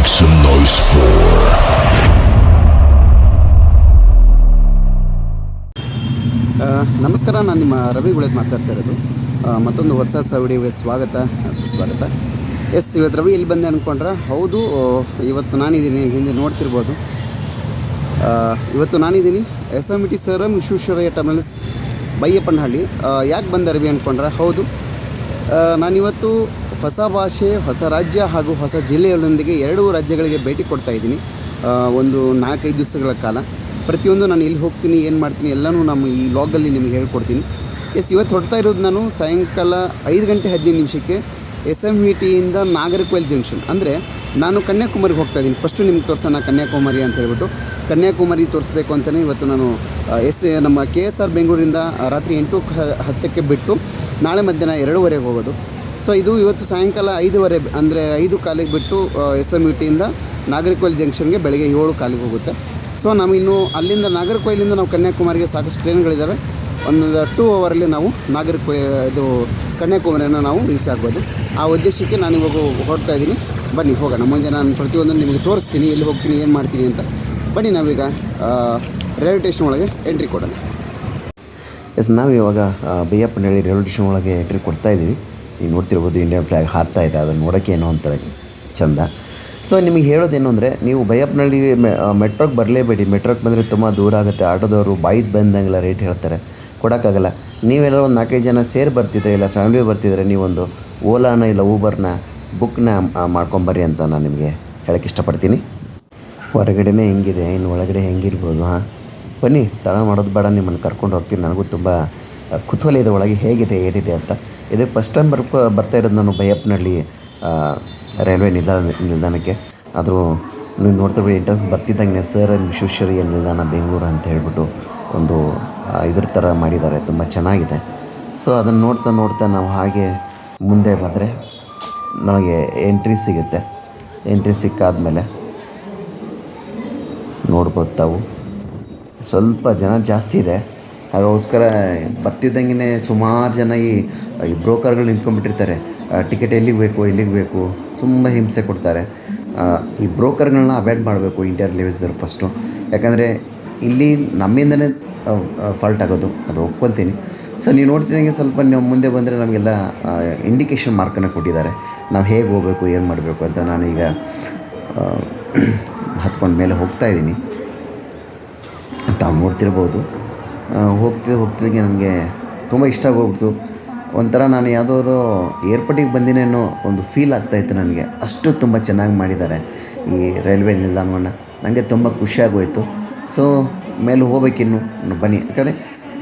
Make some noise for ನಮಸ್ಕಾರ. ನಾನು ನಿಮ್ಮ ರವಿ ಗುಳೇದ್ ಮಾತಾಡ್ತಾ ಇರೋದು. ಮತ್ತೊಂದು ಹೊಸ ವಿಡಿಯೋಗೆ ಸ್ವಾಗತ ಸುಸ್ವಾಗತ. ಇವತ್ತು ರವಿ ಇಲ್ಲಿ ಬಂದೆ ಅಂದ್ಕೊಂಡ್ರೆ ಹೌದು, ಇವತ್ತು ನಾನಿದ್ದೀನಿ. ಹಿಂದೆ ನೋಡ್ತಿರ್ಬೋದು, ಇವತ್ತು ನಾನಿದ್ದೀನಿ SMVT sir Visvesvaraya terminals Baiyappanahalli. ಯಾಕೆ ಬಂದೆ ರವಿ ಅಂದ್ಕೊಂಡ್ರೆ ಹೌದು, ನಾನಿವತ್ತು ಹೊಸ ಭಾಷೆ, ಹೊಸ ರಾಜ್ಯ ಹಾಗೂ ಹೊಸ ಜಿಲ್ಲೆಗಳೊಂದಿಗೆ 2 ರಾಜ್ಯಗಳಿಗೆ ಭೇಟಿ ಕೊಡ್ತಾಯಿದ್ದೀನಿ. ಒಂದು 4-5 ದಿವಸಗಳ ಕಾಲ. ಪ್ರತಿಯೊಂದು ನಾನು ಎಲ್ಲಿ ಹೋಗ್ತೀನಿ, ಏನು ಮಾಡ್ತೀನಿ ಎಲ್ಲನೂ ನಮ್ಮ ಈ ವ್ಲಾಗಲ್ಲಿ ನಿಮಗೆ ಹೇಳ್ಕೊಡ್ತೀನಿ. ಇವತ್ತು ಹೊಡ್ತಾ ಇರೋದು ನಾನು ಸಾಯಂಕಾಲ 5 ಗಂಟೆ 15 ನಿಮಿಷಕ್ಕೆ SMVTಯಿಂದ ನಾಗರಕೋಯಿಲ್ ಜಂಕ್ಷನ್, ಅಂದರೆ ನಾನು ಕನ್ಯಾಕುಮಾರಿಗೆ ಹೋಗ್ತಾಯಿದ್ದೀನಿ. ಫಸ್ಟು ನಿಮ್ಗೆ ತೋರಿಸೋಣ ಕನ್ಯಾಕುಮಾರಿ ಅಂತ ಹೇಳ್ಬಿಟ್ಟು. ಕನ್ಯಾಕುಮಾರಿ ತೋರಿಸ್ಬೇಕು ಅಂತಲೇ ಇವತ್ತು ನಾನು ನಮ್ಮ KSR ಬೆಂಗಳೂರಿಂದ ರಾತ್ರಿ 8:10 ಬಿಟ್ಟು ನಾಳೆ ಮಧ್ಯಾಹ್ನ 2:15 ಹೋಗೋದು. ಸೊ ಇದು ಇವತ್ತು ಸಾಯಂಕಾಲ 5:15 ಅಂದರೆ 5:15 ಬಿಟ್ಟು SMVTಯಿಂದ ನಾಗರಕೋಯಿಲ್ ಜಂಕ್ಷನ್ಗೆ ಬೆಳಗ್ಗೆ 7:15 ಹೋಗುತ್ತೆ. ಸೊ ನಾವಿನ್ನು ಅಲ್ಲಿಂದ ನಾಗರಕೋಯಿಲಿಂದ ನಾವು ಕನ್ಯಾಕುಮಾರಿಗೆ ಸಾಕಷ್ಟು ಟ್ರೈನ್ಗಳಿದ್ದಾವೆ. ಒಂದು 2 ಅವರಲ್ಲಿ ನಾವು ಕನ್ಯಾಕುಮಾರಿಯನ್ನು ನಾವು ರೀಚ್ ಆಗ್ಬೋದು. ಆ ಉದ್ದೇಶಕ್ಕೆ ನಾನು ಇವಾಗ ಹೊರಡ್ತಾ ಇದ್ದೀನಿ. ಬನ್ನಿ ಹೋಗೋಣ. ಮುಂದೆ ನಾನು ಪ್ರತಿಯೊಂದನ್ನು ನಿಮಗೆ ತೋರಿಸ್ತೀನಿ, ಎಲ್ಲಿ ಹೋಗ್ತೀನಿ, ಏನು ಮಾಡ್ತೀನಿ ಅಂತ. ಬನ್ನಿ ನಾವೀಗ ರೈಲ್ವೆ ಸ್ಟೇಷನ್ ಒಳಗೆ ಎಂಟ್ರಿ ಕೊಡೋಣ. ನಾವು ಇವಾಗ ಬೈಯಪ್ಪನಹಳ್ಳಿ ರೈಲ್ವೆ ಸ್ಟೇಷನ್ ಒಳಗೆ ಎಂಟ್ರಿ ಕೊಡ್ತಾಯಿದ್ದೀವಿ. ನೀವು ನೋಡ್ತಿರ್ಬೋದು, ಇಂಡಿಯನ್ ಫ್ಲ್ಯಾಗ್ ಹಾರ್ತಾ ಇದೆ. ಅದನ್ನು ನೋಡೋಕ್ಕೆ ಏನೋ ಒಂಥರ ಚೆಂದ. ಸೊ ನಿಮಗೆ ಹೇಳೋದೇನು ಅಂದರೆ, ನೀವು ಬೈಯಪ್ಪನಹಳ್ಳಿ ಮೆಟ್ರೋಗೆ ಬರಲೇಬೇಡಿ. ಮೆಟ್ರೋಗೆ ಬಂದರೆ ತುಂಬ ದೂರ ಆಗುತ್ತೆ. ಆಟೋದವರು ಬಾಯಿಗೆ ಬಂದಂಗೆಲ್ಲ ರೇಟ್ ಹೇಳ್ತಾರೆ, ಕೊಡೋಕ್ಕಾಗಲ್ಲ. ನೀವೆಲ್ಲ ಒಂದು 4-5 ಜನ ಸೇರಿ ಬರ್ತಿದ್ರೆ, ಇಲ್ಲ ಫ್ಯಾಮಿಲಿ ಬರ್ತಿದ್ರೆ, ನೀವೊಂದು ಓಲಾನ ಇಲ್ಲ ಊಬರ್ನ ಬುಕ್ನ ಮಾಡ್ಕೊಂಬರ್ರಿ ಅಂತ ನಾನು ನಿಮಗೆ ಹೇಳೋಕ್ಕೆ ಇಷ್ಟಪಡ್ತೀನಿ. ಹೊರಗಡೆನೇ ಹೆಂಗಿದೆ, ಇನ್ನು ಒಳಗಡೆ ಹೆಂಗಿರ್ಬೋದು. ಬನ್ನಿ, ತಡ ಮಾಡೋದು ಬೇಡ, ನಿಮ್ಮನ್ನು ಕರ್ಕೊಂಡು ಹೋಗ್ತೀನಿ. ನನಗೂ ತುಂಬ ಕುತೂಹಲ ಇದೆ ಒಳಗೆ ಹೇಗಿದೆ, ಏನಿದೆ ಅಂತ. ಇದಕ್ಕೆ ಫಸ್ಟ್ ಟೈಮ್ ಬರ್ತಾ ಇರೋದು ನಾನು ಬೈಯಪ್ಪನಹಳ್ಳಿ ರೈಲ್ವೆ ನಿಲ್ದಾಣಕ್ಕೆ. ಆದರೂ ನೀವು ನೋಡ್ತಿರ್ಬೋದು, ಎಂಟ್ರೆನ್ಸ್ ಬರ್ತಿದ್ದಂಗೆ ಸರ್ ವಿಶ್ವೇಶ್ವರಯ್ಯ ನಿಲ್ದಾಣ ಬೆಂಗಳೂರು ಅಂತ ಹೇಳ್ಬಿಟ್ಟು ಒಂದು ಇದ್ರ ಥರ ಮಾಡಿದ್ದಾರೆ. ತುಂಬ ಚೆನ್ನಾಗಿದೆ. ಸೊ ಅದನ್ನು ನೋಡ್ತಾ ನಾವು ಹಾಗೆ ಮುಂದೆ ಬಂದರೆ ನಮಗೆ ಎಂಟ್ರಿ ಸಿಗುತ್ತೆ. ಎಂಟ್ರಿ ಸಿಕ್ಕಾದ್ಮೇಲೆ ನೋಡ್ಬೋದು ತಾವು, ಸ್ವಲ್ಪ ಜನ ಜಾಸ್ತಿ ಇದೆ. ಅದಕ್ಕೋಸ್ಕರ ಬರ್ತಿದ್ದಂಗೆ ಸುಮಾರು ಜನ ಈ ಬ್ರೋಕರ್ಗಳು ನಿಂತ್ಕೊಂಡ್ಬಿಟ್ಟಿರ್ತಾರೆ. ಟಿಕೆಟ್ ಎಲ್ಲಿಗೆ ಬೇಕು ತುಂಬ ಹಿಂಸೆ ಕೊಡ್ತಾರೆ. ಈ ಬ್ರೋಕರ್ಗಳನ್ನ ಅವಾಯ್ಡ್ ಮಾಡಬೇಕು ಇಂಡಿಯನ್ ರೈಲ್ವೇಸ್ದವ್ರು ಫಸ್ಟು. ಯಾಕಂದರೆ ಇಲ್ಲಿ ನಮ್ಮಿಂದನೇ ಫಾಲ್ಟ್ ಆಗೋದು, ಅದು ಒಪ್ಕೊತೀನಿ. ಸೊ ನೀವು ನೋಡ್ತಿದ್ದಂಗೆ ಸ್ವಲ್ಪ ನೀವು ಮುಂದೆ ಬಂದರೆ ನಮಗೆಲ್ಲ ಇಂಡಿಕೇಶನ್ ಮಾರ್ಕನ್ನು ಕೊಟ್ಟಿದ್ದಾರೆ, ನಾವು ಹೇಗೆ ಹೋಗಬೇಕು, ಏನು ಮಾಡಬೇಕು ಅಂತ. ನಾನೀಗ ಹತ್ಕೊಂಡು ಮೇಲೆ ಹೋಗ್ತಾಯಿದ್ದೀನಿ. ತಾವು ನೋಡ್ತಿರ್ಬೋದು. ಹೋಗ್ತಿದ್ದಂಗೆ ನನಗೆ ತುಂಬ ಇಷ್ಟ ಆಗೋಗ್ಬಿಡ್ತು. ಒಂಥರ ನಾನು ಯಾವುದೋ ಏರ್ಪೋರ್ಟಿಗೆ ಬಂದಿನೇನೋ ಒಂದು ಫೀಲ್ ಆಗ್ತಾಯಿತ್ತು ನನಗೆ. ಅಷ್ಟು ತುಂಬ ಚೆನ್ನಾಗಿ ಮಾಡಿದ್ದಾರೆ ಈ ರೈಲ್ವೆ ನಿಲ್ದಾಣವನ್ನು. ನನಗೆ ತುಂಬ ಖುಷಿಯಾಗೋಯಿತು. ಸೊ ಮೇಲೆ ಹೋಗ್ಬೇಕಿನ್ನು. ಬನ್ನಿ, ಯಾಕಂದರೆ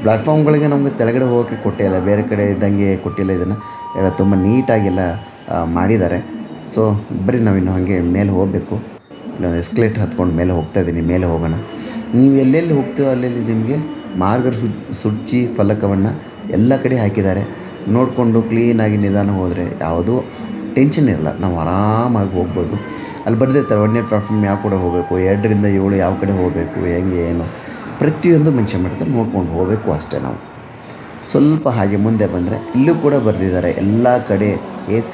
ಪ್ಲ್ಯಾಟ್ಫಾರ್ಮ್ಗಳಿಗೆ ನಮಗೆ ಕೆಳಗಡೆ ಹೋಗೋಕ್ಕೆ ಕೊಟ್ಟಿಲ್ಲ, ಬೇರೆ ಕಡೆ ಇದ್ದಂಗೆ ಕೊಟ್ಟಿಲ್ಲ. ಇದನ್ನು ಎಲ್ಲ ತುಂಬ ನೀಟಾಗೆಲ್ಲ ಮಾಡಿದ್ದಾರೆ. ಸೊ ಬರೀ ನಾವಿನ್ನು ಹಾಗೆ ಮೇಲೆ ಹೋಗಬೇಕು. ಇನ್ನೊಂದು ಎಸ್ಕಲೇಟರ್ ಹತ್ಕೊಂಡು ಮೇಲೆ ಹೋಗ್ತಾಯಿದ್ದೀನಿ. ಮೇಲೆ ಹೋಗೋಣ. ನೀವು ಎಲ್ಲೆಲ್ಲಿ ಹೋಗ್ತೀವೋ ಅಲ್ಲೆಲ್ಲಿ ನಿಮಗೆ ಮಾರ್ಗಸೂಚಿ ಫಲಕವನ್ನು ಎಲ್ಲ ಕಡೆ ಹಾಕಿದ್ದಾರೆ. ನೋಡಿಕೊಂಡು ಕ್ಲೀನಾಗಿ ನಿಧಾನ ಹೋದರೆ ಯಾವುದೂ ಟೆನ್ಷನ್ ಇರಲ್ಲ, ನಾವು ಆರಾಮಾಗಿ ಹೋಗ್ಬೋದು. ಅಲ್ಲಿ ಬರೆದಿರ್ತಾರೆ 1ನೇ ಪ್ಲಾಟ್ಫಾರ್ಮ್ ಯಾವ ಕಡೆ ಹೋಗಬೇಕು, 2ರಿಂದ 7 ಯಾವ ಕಡೆ ಹೋಗಬೇಕು, ಹೆಂಗೆ ಏನು ಪ್ರತಿಯೊಂದು ಮೆನ್ಷನ್ ಮಾಡ್ತಾರೆ. ನೋಡ್ಕೊಂಡು ಹೋಗಬೇಕು ಅಷ್ಟೇ. ನಾವು ಸ್ವಲ್ಪ ಹಾಗೆ ಮುಂದೆ ಬಂದರೆ ಇಲ್ಲೂ ಕೂಡ ಬರೆದಿದ್ದಾರೆ ಎಲ್ಲ ಕಡೆ AC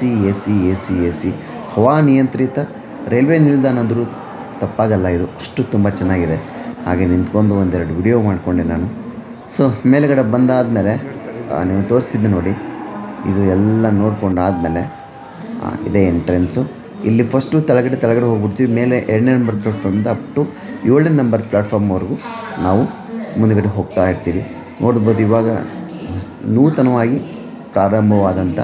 ಹವಾ ನಿಯಂತ್ರಿತ ರೈಲ್ವೆ ನಿಲ್ದಾಣ ಅಂದರೂ ತಪ್ಪಾಗಲ್ಲ. ಇದು ಅಷ್ಟು ತುಂಬ ಚೆನ್ನಾಗಿದೆ. ಹಾಗೆ ನಿಂತ್ಕೊಂಡು ಒಂದೆರಡು ವಿಡಿಯೋ ಮಾಡಿಕೊಂಡೆ ನಾನು. ಸೊ ಮೇಲುಗಡೆ ಬಂದಾದಮೇಲೆ ನೀವು ತೋರಿಸಿದ್ದು ನೋಡಿ, ಇದು ಎಲ್ಲ ನೋಡ್ಕೊಂಡು ಆದಮೇಲೆ ಇದೇ ಎಂಟ್ರೆನ್ಸು. ಇಲ್ಲಿ ಫಸ್ಟು ತೆಳಗಡೆ ಹೋಗ್ಬಿಡ್ತೀವಿ. ಮೇಲೆ 2ನೇ ನಂಬರ್ ಪ್ಲ್ಯಾಟ್ಫಾರ್ಮಿಂದ ಅಪ್ ಟು 7ನೇ ನಂಬರ್ ಪ್ಲ್ಯಾಟ್ಫಾರ್ಮ್ವರೆಗೂ ನಾವು ಮುಂದುಗಡೆ ಹೋಗ್ತಾ ಇರ್ತೀವಿ. ನೋಡ್ಬೋದು, ಇವಾಗ ನೂತನವಾಗಿ ಪ್ರಾರಂಭವಾದಂಥ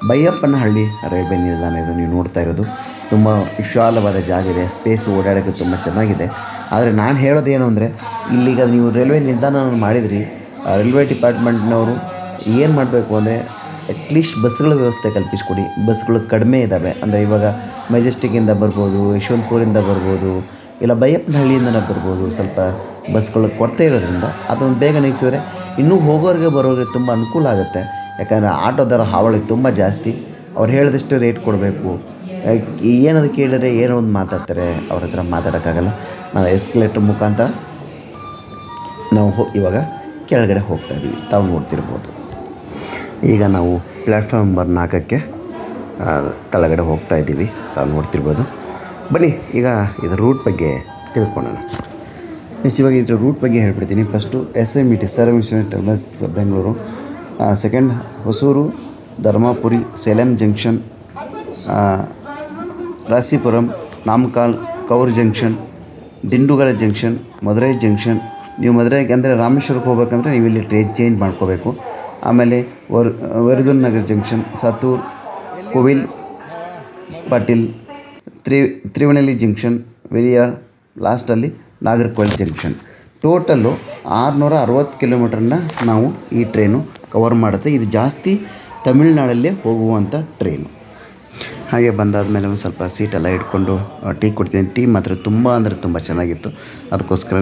ಬೈಯಪ್ಪನಹಳ್ಳಿ ರೈಲ್ವೆ ನಿಲ್ದಾಣ ಇದು ನೀವು ನೋಡ್ತಾ ಇರೋದು. ತುಂಬ ವಿಶಾಲವಾದ ಜಾಗ ಇದೆ, ಸ್ಪೇಸ್ ಓಡಾಡೋಕ್ಕೆ ತುಂಬ ಚೆನ್ನಾಗಿದೆ. ಆದರೆ ನಾನು ಹೇಳೋದೇನು ಅಂದರೆ, ಇಲ್ಲಿಗ ನೀವು ರೈಲ್ವೆ ನಿಲ್ದಾಣ ಮಾಡಿದ್ರಿ, ರೈಲ್ವೆ ಡಿಪಾರ್ಟ್ಮೆಂಟ್ನವರು ಏನು ಮಾಡಬೇಕು ಅಂದರೆ ಅಟ್ಲೀಸ್ಟ್ ಬಸ್ಗಳ ವ್ಯವಸ್ಥೆ ಕಲ್ಪಿಸ್ಕೊಡಿ. ಬಸ್ಗಳು ಕಡಿಮೆ ಇದ್ದಾವೆ. ಅಂದರೆ ಇವಾಗ ಮೆಜೆಸ್ಟಿಕ್ಕಿಂದ ಬರ್ಬೋದು, ಯಶವಂತಪುರಿಂದ ಬರ್ಬೋದು, ಇಲ್ಲ ಬೈಯಪ್ಪನಹಳ್ಳಿಯಿಂದನೇ ಬರ್ಬೋದು. ಸ್ವಲ್ಪ ಬಸ್ಗಳು ಕೊರತೆ ಇರೋದ್ರಿಂದ ಅದೊಂದು ಬೇಗ ನಿಲ್ಲಿಸಿದ್ರೆ ಇನ್ನೂ ಹೋಗೋರಿಗೆ ಬರೋರಿಗೆ ತುಂಬ ಅನುಕೂಲ ಆಗುತ್ತೆ. ಯಾಕಂದರೆ ಆಟೋದರ ಹಾವಳಿ ತುಂಬ ಜಾಸ್ತಿ. ಅವ್ರು ಹೇಳಿದಷ್ಟು ರೇಟ್ ಕೊಡಬೇಕು. ಏನಾದ್ರು ಕೇಳಿದ್ರೆ ಏನೋ ಒಂದು ಮಾತಾಡ್ತಾರೆ, ಅವ್ರ ಹತ್ರ ಮಾತಾಡೋಕ್ಕಾಗಲ್ಲ. ನಾವು ಎಸ್ಕಲೇಟರ್ ಮುಖಾಂತರ ನಾವು ಇವಾಗ ಕೆಳಗಡೆ ಹೋಗ್ತಾಯಿದ್ದೀವಿ. ತಾವು ನೋಡ್ತಿರ್ಬೋದು. ಈಗ ನಾವು ಪ್ಲ್ಯಾಟ್ಫಾರ್ಮ್ ನಂಬರ್ 4ಕ್ಕೆ ಕೆಳಗಡೆ ಹೋಗ್ತಾಯಿದ್ದೀವಿ. ತಾವು ನೋಡ್ತಿರ್ಬೋದು. ಬನ್ನಿ ಈಗ ಇದರ ರೂಟ್ ಬಗ್ಗೆ ತಿಳ್ಕೊಳ್ಳೋಣ. ಇವಾಗ ಇದ್ರ ರೂಟ್ ಬಗ್ಗೆ ಹೇಳ್ಬಿಡ್ತೀನಿ. First SMET sir M Visvesvaraya terminus Bengaluru, second Hosur, Dharmapuri, Salem junction, Rasipuram, Namakkal, Karur junction, Dindigul junction, Madurai junction. ನೀವು ಮದುರೈಗೆ ಅಂದರೆ ರಾಮೇಶ್ವರಕ್ಕೆ ಹೋಗ್ಬೇಕಂದ್ರೆ ನೀವು ಇಲ್ಲಿ ಟ್ರೈನ್ ಚೇಂಜ್ ಮಾಡ್ಕೋಬೇಕು. ಆಮೇಲೆ ವರದುನ್ ನಗರ್ ಜಂಕ್ಷನ್, ಸಾತೂರ್, ಕೋವಿಲ್ ಪಾಟೀಲ್, ತ್ರಿವಣಲಿ ಜಂಕ್ಷನ್, ವೆಲಿಯಾರ್, ಲಾಸ್ಟಲ್ಲಿ ನಾಗರ್ಕೋಯಿಲ್ ಜಂಕ್ಷನ್. ಟೋಟಲ್ಲು 660 ಕಿಲೋಮೀಟ್ರನ್ನ ನಾವು ಈ ಟ್ರೈನು ಕವರ್ ಮಾಡುತ್ತೆ. ಇದು ಜಾಸ್ತಿ ತಮಿಳ್ನಾಡಲ್ಲೇ ಹೋಗುವಂಥ ಟ್ರೈನು. ಹಾಗೆ ಬಂದಾದಮೇಲೆ ಒಂದು ಸ್ವಲ್ಪ ಸೀಟೆಲ್ಲ ಇಟ್ಕೊಂಡು ಟೀ ಕುಡ್ತೀನಿ. ಟೀ ಮಾತ್ರ ತುಂಬ ಅಂದರೆ ತುಂಬ ಚೆನ್ನಾಗಿತ್ತು. ಅದಕ್ಕೋಸ್ಕರ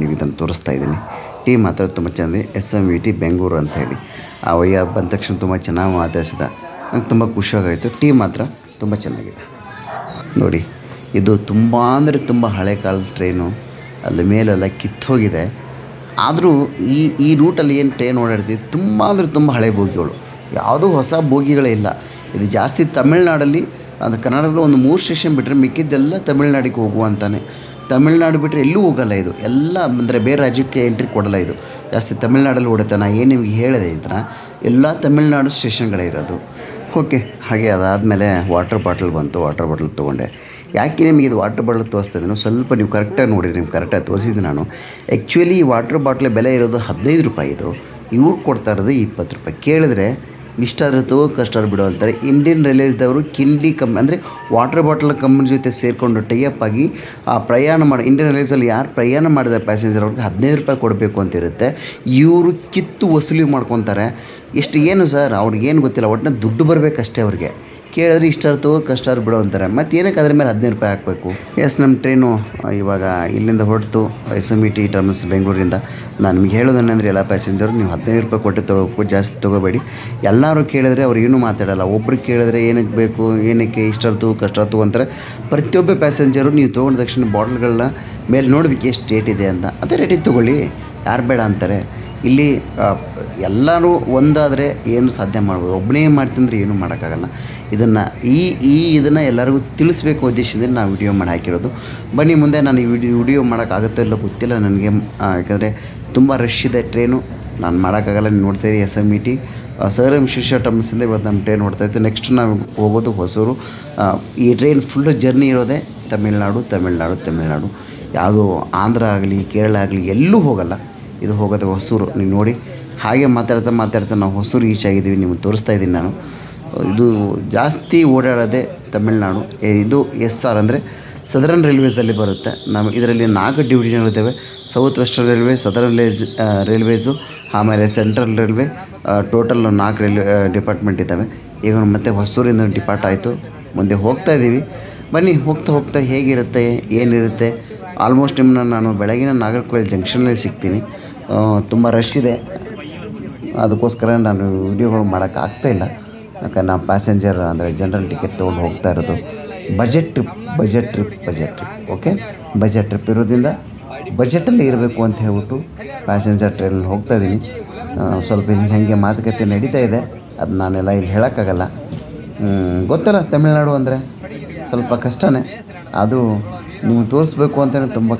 ನೀವು ಇದನ್ನು ತೋರಿಸ್ತಾ ಇದ್ದೀನಿ. ಟೀ ಮಾತ್ರ ತುಂಬ ಚೆನ್ನಾಗಿದೆ. SMET ಬೆಂಗಳೂರು ಅಂಥೇಳಿ ಆ ವಯ್ಯ ಬಂದ ತಕ್ಷಣ ತುಂಬ ಚೆನ್ನಾಗಿ ಮಾತಾಡಿಸಿದ. ನಂಗೆ ತುಂಬ ಖುಷಿಯಾಗಾಯಿತು. ಟೀ ಮಾತ್ರ ತುಂಬ ಚೆನ್ನಾಗಿದೆ. ನೋಡಿ, ಇದು ತುಂಬ ಅಂದರೆ ತುಂಬ ಹಳೆ ಕಾಲದ ಟ್ರೈನು. ಅಲ್ಲಿ ಮೇಲೆಲ್ಲ ಕಿತ್ತೋಗಿದೆ. ಆದರೂ ಈ ರೂಟಲ್ಲಿ ಏನು ಟ್ರೈನ್ ಓಡಾಡ್ತೀವಿ ತುಂಬ ಅಂದರೆ ತುಂಬ ಹಳೆ ಬೋಗಿಗಳು, ಯಾವುದೂ ಹೊಸ ಬೋಗಿಗಳೇ ಇಲ್ಲ. ಇದು ಜಾಸ್ತಿ ತಮಿಳ್ನಾಡಲ್ಲಿ, ಅಂದರೆ ಕರ್ನಾಟಕದಲ್ಲಿ ಒಂದು 3 ಸ್ಟೇಷನ್ ಬಿಟ್ಟರೆ ಮಿಕ್ಕಿದ್ದೆಲ್ಲ ತಮಿಳ್ನಾಡಿಗೆ ಹೋಗುವಂತಾನೆ. ತಮಿಳ್ನಾಡು ಬಿಟ್ಟರೆ ಎಲ್ಲೂ ಹೋಗಲ್ಲ ಇದು. ಎಲ್ಲ ಅಂದರೆ ಬೇರೆ ರಾಜ್ಯಕ್ಕೆ ಎಂಟ್ರಿ ಕೊಡಲ್ಲ ಇದು. ಜಾಸ್ತಿ ತಮಿಳ್ನಾಡಲ್ಲಿ ಓಡುತ್ತೆ. ನಾನು ಏನು ನಿಮಗೆ ಹೇಳಿದೆ ಇದನ್ನು, ಎಲ್ಲ ತಮಿಳ್ನಾಡು ಸ್ಟೇಷನ್ಗಳೇ ಇರೋದು. ಓಕೆ. ಹಾಗೆ ಅದಾದಮೇಲೆ ವಾಟರ್ ಬಾಟಲ್ ಬಂತು. ವಾಟರ್ ಬಾಟಲ್ ತೊಗೊಂಡೆ. ಯಾಕೆ ನಿಮಗೆ ಇದು ವಾಟರ್ ಬಾಟಲ್ ತೋರಿಸ್ತಾ ಇದ್ದೀನಿ, ಸ್ವಲ್ಪ ನೀವು ಕರೆಕ್ಟಾಗಿ ನೋಡಿ. ನಿಮ್ಗೆ ಕರೆಕ್ಟಾಗಿ ತೋರಿಸಿದ್ದೀನಿ ನಾನು. ಆ್ಯಕ್ಚುಲಿ ಈ ವಾಟರ್ ಬಾಟ್ಲ್ ಬೆಲೆ ಇರೋದು 15 ರೂಪಾಯಿ. ಇದು ಇವ್ರು ಕೊಡ್ತಾ ಇರೋದು 20 ರೂಪಾಯಿ. ಕೇಳಿದ್ರೆ ಇಷ್ಟ ಇರುತ್ತೋ ಕಷ್ಟ ಬಿಡೋ ಅಂತಾರೆ. ಇಂಡಿಯನ್ ರೈಲ್ವೇಸ್ದವರು ಕಿಂಡಿ ಅಂದರೆ ವಾಟರ್ ಬಾಟಲ್ ಕಂಪ್ನಿ ಜೊತೆ ಸೇರಿಕೊಂಡು ಟೈಅಪ್ ಆಗಿ ಪ್ರಯಾಣ ಮಾಡಿ, ಇಂಡಿಯನ್ ರೈಲ್ವೇಸಲ್ಲಿ ಯಾರು ಪ್ರಯಾಣ ಮಾಡಿದ ಪ್ಯಾಸೆಂಜರ್ ಅವ್ರಿಗೆ 15 ರೂಪಾಯಿ ಕೊಡಬೇಕು ಅಂತ ಇರುತ್ತೆ. ಇವರು ಕಿತ್ತು ವಸೂಲಿ ಮಾಡ್ಕೊತಾರೆ. ಇಷ್ಟು ಏನು ಸರ್, ಅವ್ರಿಗೇನು ಗೊತ್ತಿಲ್ಲ, ಒಟ್ಟಿನ ದುಡ್ಡು ಬರಬೇಕಷ್ಟೇ ಅವ್ರಿಗೆ. ಕೇಳಿದ್ರೆ ಇಷ್ಟ ಇರ್ತೋ ಕಷ್ಟ ಬಿಡೋ ಅಂತಾರೆ. ಮತ್ತು ಏನಕ್ಕೆ ಅದ್ರ ಮೇಲೆ 15 ರೂಪಾಯಿ ಹಾಕಬೇಕು? ನಮ್ಮ ಟ್ರೈನು ಇವಾಗ ಇಲ್ಲಿಂದ ಹೊರಟು SMET ಟರ್ಮಿನಸ್ ಬೆಂಗಳೂರಿಂದ. ನಾನು ನಿಮ್ಗೆ ಹೇಳೋದೇನೆಂದರೆ ಎಲ್ಲ ಪ್ಯಾಸೆಂಜರು ನೀವು 15 ರೂಪಾಯಿ ಕೊಟ್ಟು ತೊಗೋಬೇಕು, ಜಾಸ್ತಿ ತೊಗೋಬೇಡಿ. ಎಲ್ಲರೂ ಕೇಳಿದ್ರೆ ಅವ್ರು ಏನೂ ಮಾತಾಡೋಲ್ಲ. ಒಬ್ರು ಕೇಳಿದ್ರೆ ಏನಕ್ಕೆ ಬೇಕು, ಏನಕ್ಕೆ ಇಷ್ಟರ್ತು ಕಷ್ಟರ್ತು ಅಂತಾರೆ. ಪ್ರತಿಯೊಬ್ಬ ಪ್ಯಾಸೆಂಜರು ನೀವು ತೊಗೊಂಡ ತಕ್ಷಣ ಬಾಟ್ಲ್ಗಳನ್ನ ಮೇಲೆ ನೋಡಬೇಕು ಎಷ್ಟು ರೇಟ್ ಇದೆ ಅಂತ. ಅದೇ ರೇಟಿಗೆ ತೊಗೊಳ್ಳಿ, ಯಾರು ಬೇಡ ಅಂತಾರೆ. ಇಲ್ಲಿ ಎಲ್ಲರೂ ಒಂದಾದರೆ ಏನು ಸಾಧ್ಯ ಮಾಡ್ಬೋದು. ಒಬ್ಬನೇ ಮಾಡ್ತಂದ್ರೆ ಏನೂ ಮಾಡೋಕ್ಕಾಗಲ್ಲ. ಇದನ್ನು ಎಲ್ಲರಿಗೂ ತಿಳಿಸ್ಬೇಕು ಉದ್ದೇಶದಿಂದ ನಾವು ವಿಡಿಯೋ ಮಾಡಿ ಹಾಕಿರೋದು. ಬನ್ನಿ ಮುಂದೆ ನಾನು ಈ ವಿಡಿಯೋ ಮಾಡೋಕ್ಕಾಗುತ್ತೋ ಇಲ್ಲೋ ಗೊತ್ತಿಲ್ಲ ನನಗೆ, ಯಾಕಂದರೆ ತುಂಬ ರಶ್ ಇದೆ ಟ್ರೈನು. ನಾನು ಮಾಡೋಕ್ಕಾಗಲ್ಲ. ನೀವು ನೋಡ್ತೀರಿ SMET ಸರ್ ಎಂ ವಿಶ್ವೇಶ್ವರಯ್ಯ ಟರ್ಮಿನಸ್ಸಿಂದ ಇವತ್ತು ನಮ್ಮ ಟ್ರೈನ್ ಹೊಡ್ತಾಯಿತ್ತು. ನೆಕ್ಸ್ಟ್ ನಾವು ಹೋಗೋದು ಹೊಸೂರು. ಈ ಟ್ರೈನ್ ಫುಲ್ಲು ಜರ್ನಿ ಇರೋದೇ ತಮಿಳ್ನಾಡು. ಯಾವುದೋ ಆಂಧ್ರ ಆಗಲಿ ಕೇರಳ ಆಗಲಿ ಎಲ್ಲೂ ಹೋಗಲ್ಲ. ಇದು ಹೋಗೋದು ಹೊಸೂರು. ನೀವು ನೋಡಿ. ಹಾಗೆ ಮಾತಾಡ್ತಾ ನಾವು ಹೊಸೂರು ರೀಚ್ ಆಗಿದ್ದೀವಿ. ನಿಮಗೆ ತೋರಿಸ್ತಾ ಇದ್ದೀನಿ ನಾನು. ಇದು ಜಾಸ್ತಿ ಓಡಾಡೋದೇ ತಮಿಳ್ನಾಡು. ಇದು SR ಅಂದರೆ ಸದರ್ನ್ ರೈಲ್ವೇಸಲ್ಲಿ ಬರುತ್ತೆ. ಇದರಲ್ಲಿ 4 ಡಿವಿಷನ್ ಇರ್ತವೆ. South western railway, southern railways, ಆಮೇಲೆ central railway. Total 4 railway department ಇದ್ದಾವೆ. ಈಗ ಮತ್ತೆ ಹೊಸೂರಿಂದ ಡಿಪಾರ್ಟ್ ಆಯಿತು. ಮುಂದೆ ಹೋಗ್ತಾ ಇದ್ದೀವಿ. ಬನ್ನಿ ಹೋಗ್ತಾ ಹೇಗಿರುತ್ತೆ, ಏನಿರುತ್ತೆ. ಆಲ್ಮೋಸ್ಟ್ ನಿಮ್ಮನ್ನ ನಾನು ಬೆಳಗಿನ ನಾಗರ್ಕೋಯಿಲ್ ಜಂಕ್ಷನಲ್ಲಿ ಸಿಗ್ತೀನಿ. ತುಂಬ ರಶ್ ಇದೆ. ಅದಕ್ಕೋಸ್ಕರ ನಾನು ವಿಡಿಯೋಗಳು ಮಾಡೋಕ್ಕಾಗ್ತಾಯಿಲ್ಲ. ಯಾಕಂದ್ರೆ ನಾವು ಪ್ಯಾಸೆಂಜರ್ ಅಂದರೆ ಜನರಲ್ ಟಿಕೆಟ್ ತೊಗೊಂಡು ಹೋಗ್ತಾ ಇರೋದು. Budget trip. Okay, budget trip ಇರೋದ್ರಿಂದ ಬಜೆಟಲ್ಲಿ ಇರಬೇಕು ಅಂತ ಹೇಳ್ಬಿಟ್ಟು ಪ್ಯಾಸೆಂಜರ್ ಟ್ರೈನಲ್ಲಿ ಹೋಗ್ತಾ ಇದ್ದೀನಿ. ಸ್ವಲ್ಪ ಇಲ್ಲಿ ಹಾಗೆ ಮಾತುಕತೆ ನಡೀತಾ ಇದೆ. ಅದು ನಾನೆಲ್ಲ ಇಲ್ಲಿ ಹೇಳೋಕ್ಕಾಗಲ್ಲ. ಗೊತ್ತಲ್ಲ, ತಮಿಳ್ನಾಡು ಅಂದರೆ ಸ್ವಲ್ಪ ಕಷ್ಟನೇ. ಆದರೂ ನಿಮ್ಗೆ ತೋರಿಸ್ಬೇಕು ಅಂತಲೇ ತುಂಬ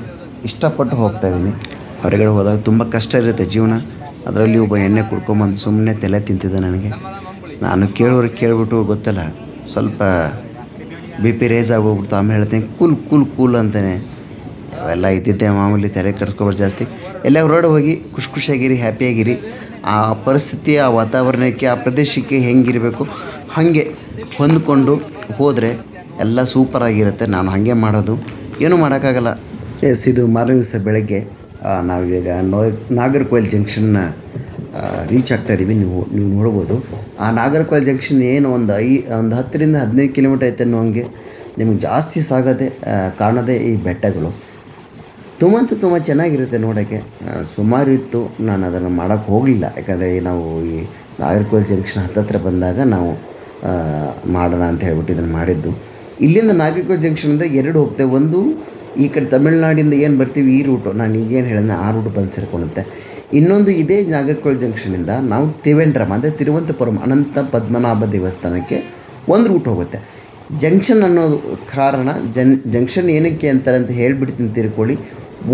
ಇಷ್ಟಪಟ್ಟು ಹೋಗ್ತಾಯಿದ್ದೀನಿ. ಹೊರಗಡೆ ಹೋದಾಗ ತುಂಬ ಕಷ್ಟ ಇರುತ್ತೆ ಜೀವನ. ಅದರಲ್ಲಿ ಒಬ್ಬ ಎಣ್ಣೆ ಕುಡ್ಕೊಂಬಂದು ಸುಮ್ಮನೆ ತಲೆ ತಿಂತಿದ್ದೆ ನನಗೆ. ನಾನು ಕೇಳ್ಬಿಟ್ಟು ಗೊತ್ತಲ್ಲ, ಸ್ವಲ್ಪ BP ರೇಸ್ ಆಗೋಗ್ಬಿಡ್ತು. ಆಮೇಲೆ ಹೇಳ್ತೀನಿ ಕೂಲ್ ಅಂತಾನೆ. ಅವೆಲ್ಲ ಇದ್ದಿದ್ದೆ ಮಾಮೂಲಿ. ತಲೆ ಕಟ್ಸ್ಕೊಬಾರ್ದು ಜಾಸ್ತಿ. ಎಲ್ಲ ಹೊರಗಡೆ ಹೋಗಿ ಖುಷಿಯಾಗಿರಿ, ಹ್ಯಾಪಿಯಾಗಿರಿ. ಆ ಪರಿಸ್ಥಿತಿ, ಆ ವಾತಾವರಣಕ್ಕೆ, ಆ ಪ್ರದೇಶಕ್ಕೆ ಹೆಂಗಿರಬೇಕು ಹಾಗೆ ಹೊಂದ್ಕೊಂಡು ಹೋದರೆ ಎಲ್ಲ ಸೂಪರಾಗಿರುತ್ತೆ. ನಾನು ಹಾಗೆ ಮಾಡೋದು, ಏನೂ ಮಾಡೋಕ್ಕಾಗಲ್ಲ. ಇದು ಮಾರನೇ ದಿವಸ ಬೆಳಗ್ಗೆ ನಾವೀಗ ನಾಗರ್ಕೋಯಿಲ್ ಜಂಕ್ಷನ್ನ ರೀಚ್ ಆಗ್ತಾಯಿದ್ದೀವಿ. ನೀವು ನೋಡ್ಬೋದು. ಆ ನಾಗರ್ಕೋಯಿಲ್ ಜಂಕ್ಷನ್ ಏನು ಒಂದು 10ರಿಂದ 15 ಕಿಲೋಮೀಟ್ರ್ ಐತೆ ಅನ್ನೋಂಗೆ. ನಿಮಗೆ ಜಾಸ್ತಿ ಕಾಣೋದೇ ಈ ಬೆಟ್ಟಗಳು. ತುಂಬ ಚೆನ್ನಾಗಿರುತ್ತೆ ನೋಡೋಕ್ಕೆ. ಸುಮಾರು ಇತ್ತು. ನಾನು ಅದನ್ನು ಮಾಡೋಕ್ಕೆ ಹೋಗಲಿಲ್ಲ. ಯಾಕಂದರೆ ನಾವು ಈ ನಾಗರ್ಕೋಯಿಲ್ ಜಂಕ್ಷನ್ ಹತ್ತಿರ ಬಂದಾಗ ನಾವು ಮಾಡೋಣ ಅಂತ ಹೇಳ್ಬಿಟ್ಟು ಇದನ್ನು ಮಾಡಿದ್ದು. ಇಲ್ಲಿಂದ ನಾಗರ್ಕೋಯಿಲ್ ಜಂಕ್ಷನಿಂದ 2 ಹೋಗ್ತೇವೆ. ಒಂದು ಈ ಕಡೆ ತಮಿಳ್ನಾಡಿಂದ ಏನು ಬರ್ತೀವಿ ಈ ರೂಟು, ನಾನು ಈಗೇನು ಹೇಳಿದೆ ಆ ರೂಟ್ ಬಂದು ಸೇರಿಕೊಳ್ಳುತ್ತೆ. ಇನ್ನೊಂದು ಇದೇ ನಾಗರ್ಕೋಯಿಲ್ ಜಂಕ್ಷನಿಂದ ನಾವು ತ್ರಿವೇಂದ್ರಮ್ ಅಂದರೆ ತಿರುವನಂತಪುರಂ ಅನಂತ ಪದ್ಮನಾಭ ದೇವಸ್ಥಾನಕ್ಕೆ ಒಂದು ರೂಟ್ ಹೋಗುತ್ತೆ. ಜಂಕ್ಷನ್ ಅನ್ನೋದು ಕಾರಣ ಜಂಕ್ಷನ್ ಏನಕ್ಕೆ ಅಂತಾರೆ ಅಂತ ಹೇಳಿಬಿಡ್ತೀನಿ ತಿಳ್ಕೊಳ್ಳಿ.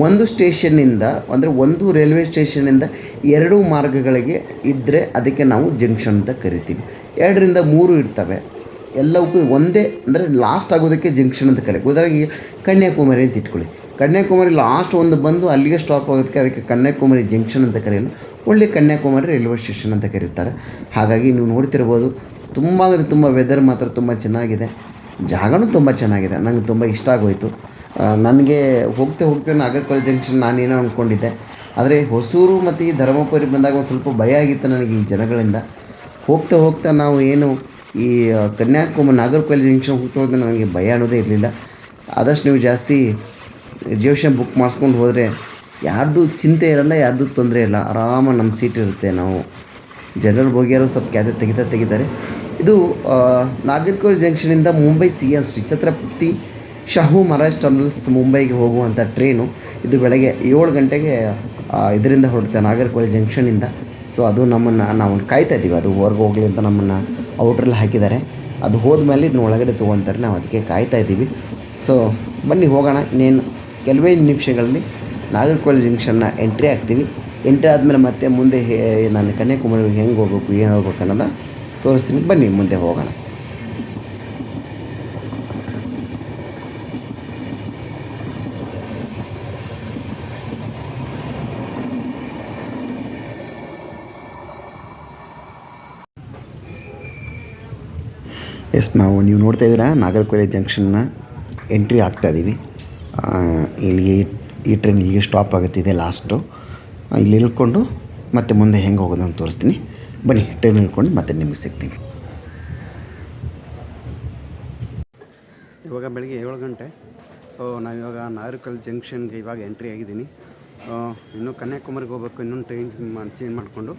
ಒಂದು ಸ್ಟೇಷನ್ನಿಂದ ಅಂದರೆ ಒಂದು ರೈಲ್ವೆ ಸ್ಟೇಷನ್ನಿಂದ 2 ಮಾರ್ಗಗಳಿಗೆ ಇದ್ದರೆ ಅದಕ್ಕೆ ನಾವು ಜಂಕ್ಷನ್ ಅಂತ ಕರಿತೀವಿ. 2ರಿಂದ 3 ಇರ್ತವೆ, ಎಲ್ಲವಕ್ಕೂ ಒಂದೇ ಅಂದರೆ ಲಾಸ್ಟ್ ಆಗೋದಕ್ಕೆ ಜಂಕ್ಷನ್ ಅಂತ ಕರೀತೀವಿ. ಉದಾಹರಣೆಗೆ ಕನ್ಯಾಕುಮಾರಿ ಅಂತ ಇಟ್ಕೊಳ್ಳಿ, ಕನ್ಯಾಕುಮಾರಿ ಲಾಸ್ಟ್ ಒಂದು ಬಂದು ಅಲ್ಲಿಗೆ ಸ್ಟಾಪ್ ಆಗೋದಕ್ಕೆ ಅದಕ್ಕೆ ಕನ್ಯಾಕುಮಾರಿ ಜಂಕ್ಷನ್ ಅಂತ ಕರೆಯಲು ಒಳ್ಳೆ ಕನ್ಯಾಕುಮಾರಿ ರೈಲ್ವೆ ಸ್ಟೇಷನ್ ಅಂತ ಕರೀತಾರೆ. ಹಾಗಾಗಿ ನೀವು ನೋಡ್ತಿರ್ಬೋದು, ತುಂಬ ಅಂದರೆ ತುಂಬ ವೆದರ್ ಮಾತ್ರ ತುಂಬ ಚೆನ್ನಾಗಿದೆ, ಜಾಗನೂ ತುಂಬ ಚೆನ್ನಾಗಿದೆ. ನನಗೆ ತುಂಬ ಇಷ್ಟ ಆಗೋಯಿತು. ನನಗೆ ಹೋಗ್ತಾ ನಾಗರ್ಕೋಯಿಲ್ ಜಂಕ್ಷನ್ ನಾನೇನೋ ಅಂದ್ಕೊಂಡಿದ್ದೆ, ಆದರೆ ಹೊಸೂರು ಮತ್ತು ಈ ಧರ್ಮಪುರಿ ಬಂದಾಗ ಒಂದು ಸ್ವಲ್ಪ ಭಯ ಆಗಿತ್ತು ನನಗೆ ಈ ಜನಗಳಿಂದ. ಹೋಗ್ತಾ ನಾವು ಏನು ಈ ನಾಗರ್ಕೋಯಿಲ್ ಜಂಕ್ಷನ್ ಹೋಗ್ತಾ ನನಗೆ ಭಯ ಅನ್ನೋದೇ ಇರಲಿಲ್ಲ. ಆದಷ್ಟು ನೀವು ಜಾಸ್ತಿ ರಿಸರ್ವೇಷನ್ ಬುಕ್ ಮಾಡಿಸ್ಕೊಂಡು ಹೋದರೆ ಯಾರ್ದು ಚಿಂತೆ ಇರಲ್ಲ, ಯಾರ್ದು ತೊಂದರೆ ಇಲ್ಲ, ಆರಾಮಾಗಿ ನಮ್ಮ ಸೀಟ್ ಇರುತ್ತೆ. ನಾವು ಜನರಲ್ ಬೋಗಿಯರು ಸ್ವಲ್ಪ ಕ್ಯಾದೆ ತೆಗಿತಾರೆ. ಇದು ನಾಗರ್ಕೋಯಿಲ್ ಜಂಕ್ಷನಿಂದ ಮುಂಬೈ CMT ಛತ್ರಪತಿ ಶಾಹು ಮಹಾರಾಜ್ ಟರ್ಮಿನಲ್ಸ್ ಮುಂಬೈಗೆ ಹೋಗುವಂಥ ಟ್ರೈನು. ಇದು ಬೆಳಗ್ಗೆ 7 ಗಂಟೆಗೆ ಇದರಿಂದ ಹೊರಡುತ್ತೆ ನಾಗರ್ಕೋಯಿಲ್ ಜಂಕ್ಷನಿಂದ. ಸೊ ಅದು ನಾವು ಕಾಯ್ತಾ ಇದ್ದೀವಿ, ಅದು ಹೊರಗೆ ಹೋಗಲಿ ಅಂತ ನಮ್ಮನ್ನು ಔಟ್ರಲ್ಲಿ ಹಾಕಿದ್ದಾರೆ. ಅದು ಹೋದ್ಮೇಲೆ ಇದನ್ನ ಒಳಗಡೆ ತೊಗೊತಾರೆ, ನಾವು ಅದಕ್ಕೆ ಕಾಯ್ತಾ ಇದ್ದೀವಿ. ಸೊ ಬನ್ನಿ ಹೋಗೋಣ. ಕೆಲವೇ ನಿಮಿಷಗಳಲ್ಲಿ ನಾಗರ್ಕೋಯಿಲ್ ಜಂಕ್ಷನ್ನ ಎಂಟ್ರಿ ಆಗ್ತೀವಿ. ಎಂಟ್ರಿ ಆದಮೇಲೆ ಮತ್ತೆ ಮುಂದೆ ನಾನು ಕನ್ಯಾಕುಮಾರಿಗೆ ಹೆಂಗೆ ಹೋಗ್ಬೇಕು, ಏನು ಹೋಗ್ಬೇಕು ಅನ್ನೋದು ತೋರಿಸ್ತೀನಿ. ಬನ್ನಿ ಮುಂದೆ ಹೋಗೋಣ. ನೀವು ನೋಡ್ತಾ ಇದ್ದೀರಾ ನಾಗರ್ಕೋಯಿಲ್ ಜಂಕ್ಷನ್ನ ಎಂಟ್ರಿ ಆಗ್ತಾಯಿದ್ದೀವಿ. ಇಲ್ಲಿಗೆ ಈ ಟ್ರೈನ್ ಇಲ್ಲಿಗೆ ಸ್ಟಾಪ್ ಆಗುತ್ತಿದೆ ಲಾಸ್ಟು. ಇಲ್ಲಿ ಇಳ್ಕೊಂಡು ಮತ್ತೆ ಮುಂದೆ ಹೆಂಗೆ ಹೋಗೋದು ಅಂತ ತೋರಿಸ್ತೀನಿ. ಬನ್ನಿ ಟ್ರೈನ್ ಇಳ್ಕೊಂಡು ಮತ್ತೆ ನಿಮಗೆ ಸಿಗ್ತೀನಿ. ಇವಾಗ ಬೆಳಗ್ಗೆ 7 ಗಂಟೆ. ನಾವಿವಾಗ ನಾಗರ್ಕೋಯಿಲ್ ಜಂಕ್ಷನ್ಗೆ ಇವಾಗ ಎಂಟ್ರಿ ಆಗಿದ್ದೀನಿ. ಇನ್ನೂ ಕನ್ಯಾಕುಮಾರಿಗೆ ಹೋಗ್ಬೇಕು, ಇನ್ನೊಂದು ಟ್ರೈನ್ ಚೇಂಜ್ ಮಾಡಿಕೊಂಡು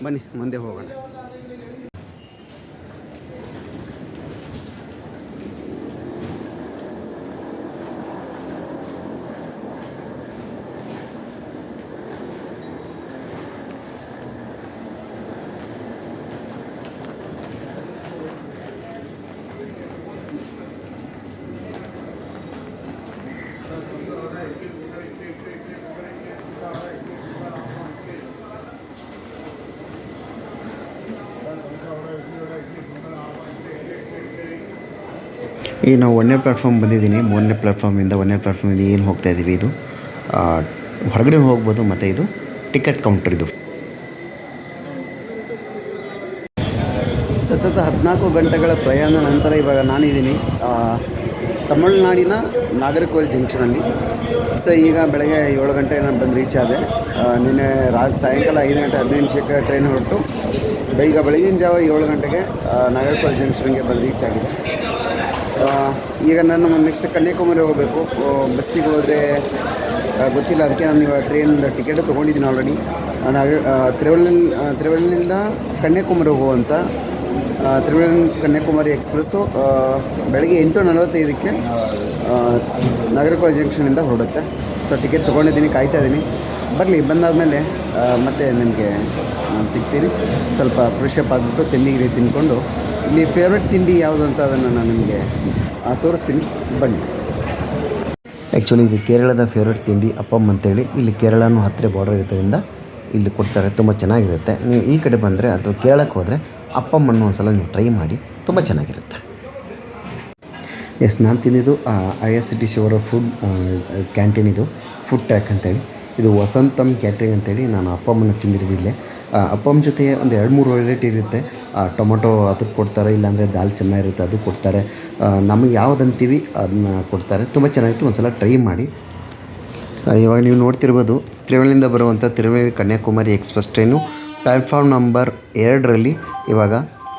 ಬನ್ನಿ ಮುಂದೆ ಹೋಗೋಣ. ಈಗ ನಾವು 1ನೇ ಪ್ಲ್ಯಾಟ್ಫಾರ್ಮ್ ಬಂದಿದ್ದೀನಿ. 3ನೇ ಪ್ಲ್ಯಾಟ್ಫಾರ್ಮಿಂದ 1ನೇ ಪ್ಲ್ಯಾಟ್ಫಾರ್ಮಿಂದ ಏನು ಹೋಗ್ತಾ ಇದ್ದೀವಿ, ಇದು ಹೊರಗಡೆ ಹೋಗ್ಬೋದು ಮತ್ತು ಇದು ಟಿಕೆಟ್ ಕೌಂಟರ್. ಇದು ಸತತ 14 ಗಂಟೆಗಳ ಪ್ರಯಾಣ ನಂತರ ಇವಾಗ ನಾನಿದ್ದೀನಿ ತಮಿಳುನಾಡಿನ ನಾಗರ್ಕೋಯಿಲ್ ಜಂಕ್ಷನಲ್ಲಿ. ಸೊ ಈಗ ಬೆಳಗ್ಗೆ 7 ಗಂಟೆ ನಾನು ಬಂದು ರೀಚ್ ಆದೆ. ನಿನ್ನೆ ಸಾಯಂಕಾಲ 5 ಗಂಟೆ 15 ನಿಮಿಷಕ್ಕೆ ಟ್ರೈನ್ ಹೊರಟು ಬೆಳಗಿನ ಜಾವ 7 ಗಂಟೆಗೆ ನಾಗರ್ಕೋಯಿಲ್ ಜಂಕ್ಷನ್ಗೆ ಬಂದು ರೀಚ್ ಆಗಿದೆ. ಈಗ ನಾನು ನೆಕ್ಸ್ಟ್ ಕನ್ಯಾಕುಮಾರಿ ಹೋಗಬೇಕು. ಬಸ್ಸಿಗೆ ಹೋದರೆ ಗೊತ್ತಿಲ್ಲ, ಅದಕ್ಕೆ ನಾನು ಇವಾಗ ಟ್ರೈನಿಂದ ಟಿಕೆಟ್ ತೊಗೊಂಡಿದ್ದೀನಿ ಆಲ್ರೆಡಿ. ತ್ರಿವಳ್ಳಿಯಿಂದ ಕನ್ಯಾಕುಮಾರಿ ಹೋಗುವಂಥ ಕನ್ಯಾಕುಮಾರಿ ಎಕ್ಸ್ಪ್ರೆಸ್ಸು ಬೆಳಗ್ಗೆ 8:45ಕ್ಕೆ ನಾಗರ್ಕೋಯಿಲ್ ಜಂಕ್ಷನಿಂದ ಹೊರಡುತ್ತೆ. ಸೊ ಟಿಕೆಟ್ ತೊಗೊಂಡಿದ್ದೀನಿ, ಕಾಯ್ತಾ ಇದ್ದೀನಿ. ಬರಲಿ, ಬಂದಾದಮೇಲೆ ಮತ್ತೆ ನಿಮಗೆ ನಾನು ಸಿಗ್ತೀನಿ. ಸ್ವಲ್ಪ ಫ್ರೆಶಪ್ ಆಗಿಬಿಟ್ಟು ತಿಂಡಿಗೆ ತಿಂದ್ಕೊಂಡು ಇಲ್ಲಿ ಫೇವ್ರೆಟ್ ತಿಂಡಿ ಯಾವುದು ಅಂತ ಅದನ್ನು ನಾನು ನಿಮಗೆ ತೋರಿಸ್ತೀನಿ. ಬನ್ನಿ. ಆ್ಯಕ್ಚುಲಿ ಇದು ಕೇರಳದ ಫೇವ್ರೆಟ್ ತಿಂಡಿ ಅಪ್ಪಮ್ ಅಂತೇಳಿ. ಇಲ್ಲಿ ಕೇರಳನೂ ಹತ್ತಿರ ಬಾರ್ಡರ್ ಇರೋದ್ರಿಂದ ಇಲ್ಲಿ ಕೊಡ್ತಾರೆ, ತುಂಬ ಚೆನ್ನಾಗಿರುತ್ತೆ. ನೀವು ಈ ಕಡೆ ಬಂದರೆ ಅಥವಾ ಕೇರಳಕ್ಕೆ ಹೋದರೆ ಅಪ್ಪಮ್ಮನ್ನು ಒಂದು ಸಲ ನೀವು ಟ್ರೈ ಮಾಡಿ, ತುಂಬ ಚೆನ್ನಾಗಿರುತ್ತೆ. ನಾನು ತಿಂದಿದ್ದು IRCTC ಅವರ ಫುಡ್ ಕ್ಯಾಂಟೀನ್. ಇದು ಫುಡ್ ಟ್ರ್ಯಾಕ್ ಅಂತೇಳಿ. ಇದು ವಸಂತಮ್ ಕ್ಯಾಟ್ರಿಂಗ್ ಅಂತೇಳಿ. ನಾನು ಅಪ್ಪಮ್ಮನ ತಿಂದಿರೋದಿಲ್ಲೇ. ಅಪ್ಪಮ್ಮ ಜೊತೆ ಒಂದು 2-3 ವೆರೈಟಿ ಇರುತ್ತೆ. ಟೊಮೊಟೊ ಅದಕ್ಕೆ ಕೊಡ್ತಾರೆ, ಇಲ್ಲಾಂದರೆ ದಾಲ್ ಚೆನ್ನಾಗಿರುತ್ತೆ ಅದು ಕೊಡ್ತಾರೆ. ನಮಗೆ ಯಾವ್ದು ಅಂತೀವಿ ಅದನ್ನ ಕೊಡ್ತಾರೆ, ತುಂಬ ಚೆನ್ನಾಗಿತ್ತು. ಒಂದು ಸಲ ಟ್ರೈ ಮಾಡಿ. ಇವಾಗ ನೀವು ನೋಡ್ತಿರ್ಬೋದು, ತ್ರಿವಳ್ಳಿಯಿಂದ ಬರುವಂಥ Triveni Kanyakumari express train platform number 2ರಲ್ಲಿ ಇವಾಗ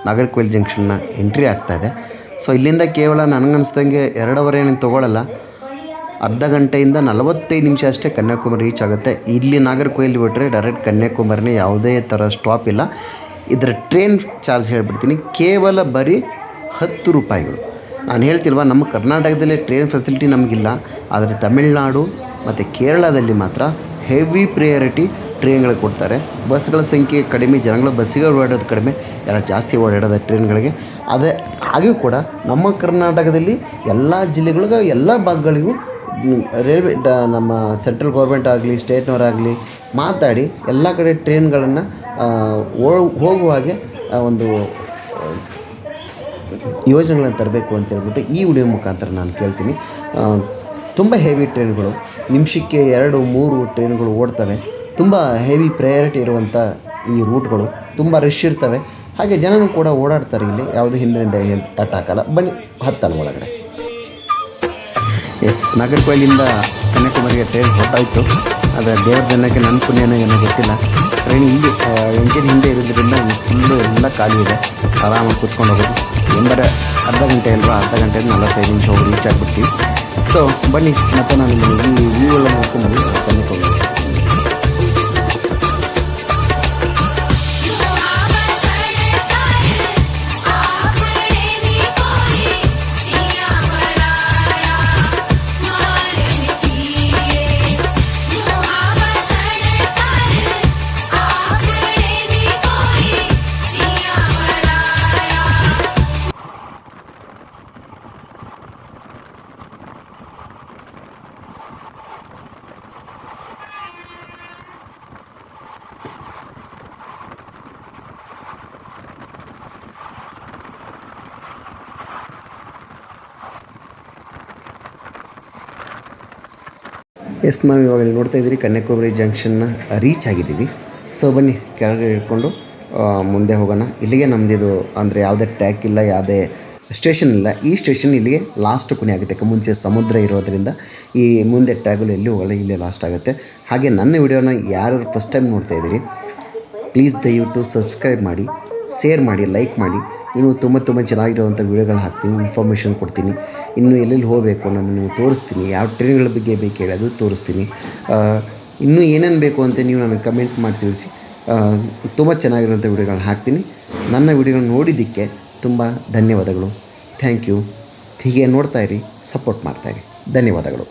ನಾಗರ್ಕೋಯಿಲ್ ಜಂಕ್ಷನ್ನ ಎಂಟ್ರಿ ಆಗ್ತಾಯಿದೆ. ಸೊ ಇಲ್ಲಿಂದ ಕೇವಲ ನನಗನ್ನಿಸ್ದಂಗೆ 2 ಅವರ್ ಏನು ತೊಗೊಳ್ಳಲ್ಲ, ಅರ್ಧ ಗಂಟೆಯಿಂದ 45 ನಿಮಿಷ ಅಷ್ಟೇ ಕನ್ಯಾಕುಮಾರಿ ರೀಚ್ ಆಗುತ್ತೆ. ಇಲ್ಲಿ ನಾಗರ್ಕೋಯಿಲ್ ಬಿಟ್ಟರೆ ಡೈರೆಕ್ಟ್ ಕನ್ಯಾಕುಮಾರಿನೇ, ಯಾವುದೇ ಥರ ಸ್ಟಾಪ್ ಇಲ್ಲ. ಇದರ ಟ್ರೈನ್ ಚಾರ್ಜ್ ಹೇಳಿಬಿಡ್ತೀನಿ, ಕೇವಲ ಬರೀ 10 ರೂಪಾಯಿಗಳು. ನಾನು ಹೇಳ್ತಿಲ್ವ, ನಮ್ಮ ಕರ್ನಾಟಕದಲ್ಲೇ ಟ್ರೈನ್ ಫೆಸಿಲಿಟಿ ನಮಗಿಲ್ಲ, ಆದರೆ ತಮಿಳುನಾಡು ಮತ್ತು ಕೇರಳದಲ್ಲಿ ಮಾತ್ರ ಹೆವಿ ಪ್ರಿಯಾರಿಟಿ ಟ್ರೈನ್ಗಳು ಕೊಡ್ತಾರೆ. ಬಸ್ಗಳ ಸಂಖ್ಯೆ ಕಡಿಮೆ, ಜನಗಳು ಬಸ್ಸಿಗೆ ಓಡಾಡೋದು ಕಡಿಮೆ, ಎಲ್ಲ ಜಾಸ್ತಿ ಓಡಾಡೋದು ಟ್ರೈನ್ಗಳಿಗೆ. ಹಾಗೆಯೂ ಕೂಡ ನಮ್ಮ ಕರ್ನಾಟಕದಲ್ಲಿ ಎಲ್ಲ ಜಿಲ್ಲೆಗಳಿಗೂ ಎಲ್ಲ ಭಾಗಗಳಿಗೂ ರೈಲ್ವೆ ನಮ್ಮ ಸೆಂಟ್ರಲ್ ಗೌರ್ಮೆಂಟ್ ಆಗಲಿ ಸ್ಟೇಟ್ನವರಾಗಲಿ ಮಾತಾಡಿ ಎಲ್ಲ ಕಡೆ ಟ್ರೈನ್ಗಳನ್ನು ಹೋಗುವ ಹಾಗೆ ಒಂದು ಯೋಜನೆಗಳನ್ನು ತರಬೇಕು ಅಂತೇಳ್ಬಿಟ್ಟು ಈ ವಿಡಿಯೋ ಮುಖಾಂತರ ನಾನು ಕೇಳ್ತೀನಿ. ತುಂಬ ಹೆವಿ ಟ್ರೈನ್ಗಳು, ನಿಮಿಷಕ್ಕೆ 2-3 ಟ್ರೈನ್ಗಳು ಓಡ್ತವೆ. ತುಂಬ ಹೆವಿ ಪ್ರಯಾರಿಟಿ ಇರುವಂಥ ಈ ರೂಟ್ಗಳು, ತುಂಬ ರಶ್ ಇರ್ತವೆ. ಹಾಗೆ ಜನನೂ ಕೂಡ ಓಡಾಡ್ತಾರೆ ಇಲ್ಲಿ, ಯಾವುದು ಹಿಂದಿನಿಂದ ಅಟ್ಟಾಕಲ್ಲ. ಬನ್ನಿ ಹತ್ತಲ್ಲ ಒಳಗಡೆ. ಎಸ್, ನಾಗರ್ಕೋಯಿಲಿಂದ ಕನ್ಯಾಕುಮಾರಿಗೆ ಟ್ರೈನ್ ಹೊರಟಾಯಿತು. ಆದರೆ ದೇವ್ರ ಜನಕ್ಕೆ ನನ್ನ ಪುಣ್ಯನೋ ಏನೋ ಗೊತ್ತಿಲ್ಲ, ಟ್ರೈನ್ ಇಲ್ಲಿ ಎಂಜಿನ್ ಹಿಂದೆ ಇರೋದ್ರಿಂದ ಫುಲ್ಲು ಎಲ್ಲ ಖಾಲಿ ಇದೆ. ಆರಾಮಾಗಿ ಕೂತ್ಕೊಂಡು ಹೋಗೋದು. ಎಂದರೆ ಅರ್ಧ ಗಂಟೆ ಅಲ್ವಾ, ಅರ್ಧ ಗಂಟೆ 45 ನಿಮಿಷ ಹೋಗಿ ರೀಚ್ ಆಗಿಬಿಡ್ತೀವಿ. ಸೊ ಬನ್ನಿ ಮತ್ತು ನಾನು ಈ ವ್ಯೂವೆಲ್ಲ ನೋಡ್ಕೊಂಡು ಕನ್ಯಾಕುಮಾರಿ. ಎಸ್, ನಾವು ಇವಾಗ ನೋಡ್ತಾ ಇದ್ದೀರಿ ಕನ್ಯಾಕುಮಾರಿ ಜಂಕ್ಷನ್ನ ರೀಚ್ ಆಗಿದ್ದೀವಿ. ಸೊ ಬನ್ನಿ ಕೆಳಗಡೆ ಇಟ್ಕೊಂಡು ಮುಂದೆ ಹೋಗೋಣ. ಇಲ್ಲಿಗೆ ನಮ್ಮದಿದು ಅಂದರೆ ಯಾವುದೇ ಟ್ರ್ಯಾಕ್ ಇಲ್ಲ, ಯಾವುದೇ ಸ್ಟೇಷನ್ ಇಲ್ಲ. ಈ ಸ್ಟೇಷನ್ ಇಲ್ಲಿಗೆ ಲಾಸ್ಟ್ ಕೊನೆ ಆಗುತ್ತೆ. ಮುಂಚೆ ಸಮುದ್ರ ಇರೋದರಿಂದ ಈ ಮುಂದೆ ಟ್ರ್ಯಾಗಲ್ಲಿ ಎಲ್ಲಿ ಹೋಗಲ್ಲ, ಇಲ್ಲೇ ಲಾಸ್ಟ್ ಆಗುತ್ತೆ. ಹಾಗೆ ನನ್ನ ವಿಡಿಯೋನ ಯಾರು ಫಸ್ಟ್ ಟೈಮ್ ನೋಡ್ತಾ ಇದ್ದೀರಿ, ಪ್ಲೀಸ್ ದಯವಿಟ್ಟು ಸಬ್ಸ್ಕ್ರೈಬ್ ಮಾಡಿ, ಶೇರ್ ಮಾಡಿ, ಲೈಕ್ ಮಾಡಿ. ಇನ್ನೂ ತುಂಬ ಚೆನ್ನಾಗಿರುವಂಥ ವೀಡಿಯೋಗಳು ಹಾಕ್ತೀನಿ, ಇನ್ಫಾರ್ಮೇಷನ್ ಕೊಡ್ತೀನಿ. ಇನ್ನು ಎಲ್ಲೆಲ್ಲಿ ಹೋಗಬೇಕು ಅನ್ನೋದು ನೀವು ತೋರಿಸ್ತೀನಿ. ಯಾವ ಟ್ರೈನ್ಗಳ ಬಗ್ಗೆ ಬೇಕು ಹೇಳಿ ಅದು ತೋರಿಸ್ತೀನಿ. ಇನ್ನೂ ಏನೇನು ಬೇಕು ಅಂತ ನೀವು ನನಗೆ ಕಮೆಂಟ್ ಮಾಡಿ ತಿಳಿಸಿ. ತುಂಬ ಚೆನ್ನಾಗಿರುವಂಥ ವೀಡಿಯೋಗಳನ್ನ ಹಾಕ್ತೀನಿ. ನನ್ನ ವೀಡಿಯೋಗಳನ್ನ ನೋಡಿದ್ದಕ್ಕೆ ತುಂಬ ಧನ್ಯವಾದಗಳು. Thank you. ಹೀಗೆ ನೋಡ್ತಾಯಿರಿ, ಸಪೋರ್ಟ್ ಮಾಡ್ತಾಯಿರಿ. ಧನ್ಯವಾದಗಳು.